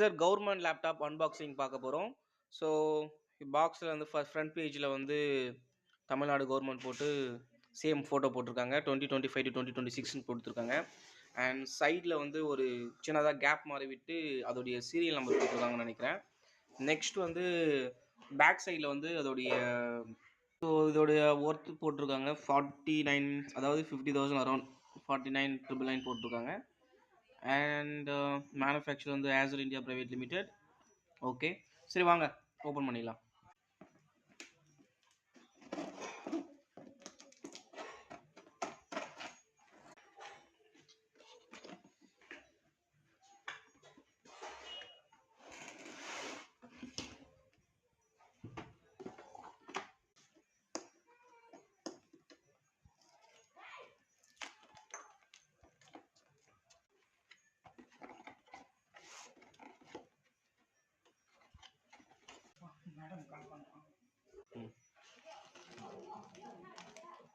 Acer government laptop unboxing பார்க்க போகிறோம். So பாக்ஸில் வந்து ஃப்ரண்ட் பேஜில் வந்து தமிழ்நாடு கவர்மெண்ட் போட்டு சேம் ஃபோட்டோ போட்டிருக்காங்க. 2025 to 2026ன்னு கொடுத்துருக்காங்க. அண்ட் சைடில் வந்து ஒரு சின்னதாக கேப் மாதிரி விட்டு அதோடைய சீரியல் நம்பர் கொடுத்துருக்காங்கன்னு நினைக்கிறேன். நெக்ஸ்ட் வந்து பேக் சைடில் வந்து அதோடைய இதோடைய ஒர்த்து போட்டிருக்காங்க 49, அதாவது 50,000 அரௌண்ட் 49,999 போட்டிருக்காங்க. அண்ட் மேனுஃபேக்சர் வந்து Acer India private limited. Okay, சரி வாங்க ஓப்பன் பண்ணிடலாம்.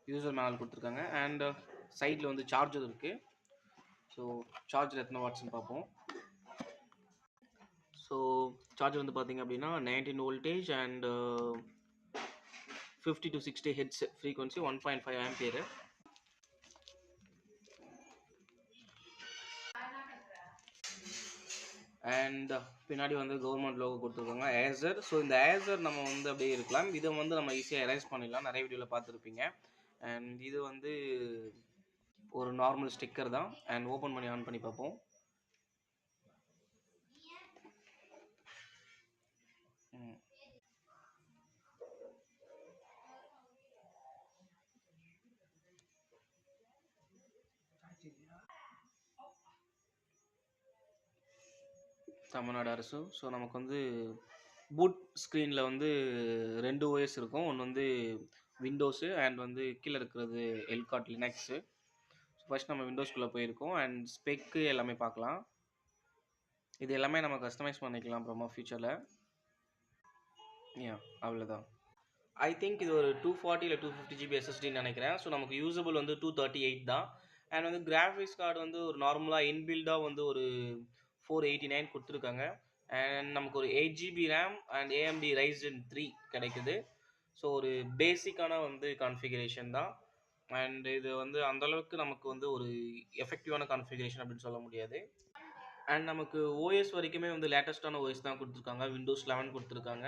யூசர் மேனுவல் கொடுத்துருக்காங்க. அண்ட் சைடில் வந்து சார்ஜர் இருக்குது. ஸோ சார்ஜர் எத்தனை வாட்ஸ்ன்னு பார்ப்போம். ஸோ சார்ஜர் வந்து பார்த்தீங்க அப்படின்னா 19 voltage and 50 to 60 hertz frequency, 1.5 ampere. And பின்னாடி வந்து கவர்மெண்ட் லோகோ கொடுத்துருக்காங்க ஏசர். ஸோ இந்த ஏசர் நம்ம வந்து அப்படியே இருக்கலாம். இதை வந்து நம்ம ஈஸியாக எரேஸ் பண்ணிடலாம், நிறைய வீடியோவில் பார்த்துருப்பீங்க. அண்ட் இது வந்து ஒரு நார்மல் ஸ்டிக்கர் தான். அண்ட் ஓப்பன் பண்ணி ஆன் பண்ணி பார்ப்போம். தமிழ்நாடு அரசு. ஸோ நமக்கு வந்து பூட் ஸ்க்ரீனில் வந்து 2 ஓஎஸ் இருக்கும். ஒன்று வந்து விண்டோஸு அண்ட் வந்து கீழே இருக்கிறது எல்காட் லினக்ஸு. ஸோ ஃபஸ்ட் நம்ம விண்டோஸ்குள்ளே போயிருக்கோம். அண்ட் ஸ்பெக்கு எல்லாமே பார்க்கலாம். இது எல்லாமே நம்ம கஸ்டமைஸ் பண்ணிக்கலாம் அப்புறமா ஃபியூச்சரில். அவ்வளோதான். ஐ திங்க் இது ஒரு 240 இல்லை 250 GB SSDன்னு நினைக்கிறேன். ஸோ நமக்கு யூசபிள் வந்து 238 தான். அண்ட் வந்து கிராஃபிக்ஸ் கார்டு வந்து ஒரு நார்மலாக இன்பில்டாக வந்து ஒரு 489 கொடுத்துருக்காங்க. அண்ட் நமக்கு ஒரு 8 GB RAM and AMD Ryzen 3 கிடைக்குது. ஸோ ஒரு பேசிக்கான வந்து கான்ஃபிகரேஷன் தான். அண்ட் இது வந்து அந்தளவுக்கு நமக்கு வந்து ஒரு எஃபெக்டிவான கான்ஃபிகரேஷன் அப்படின்னு சொல்ல முடியாது. அண்ட் நமக்கு OS வரைக்குமே வந்து லேட்டஸ்ட்டான OS தான் கொடுத்துருக்காங்க. Windows 11 கொடுத்துருக்காங்க.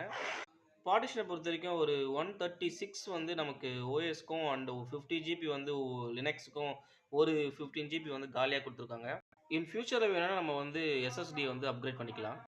பார்ட்டிஷனை பொறுத்த வரைக்கும் ஒரு 136 வந்து நமக்கு ஓஎஸ்க்கும் அண்ட் 50 GB வந்து லினக்ஸுக்கும், ஒரு 15 GB வந்து காலியாக கொடுத்துருக்காங்க. இன் ஃபியூச்சரில் வேணால் நம்ம வந்து SSD வந்து அப்கிரேட் பண்ணிக்கலாம்.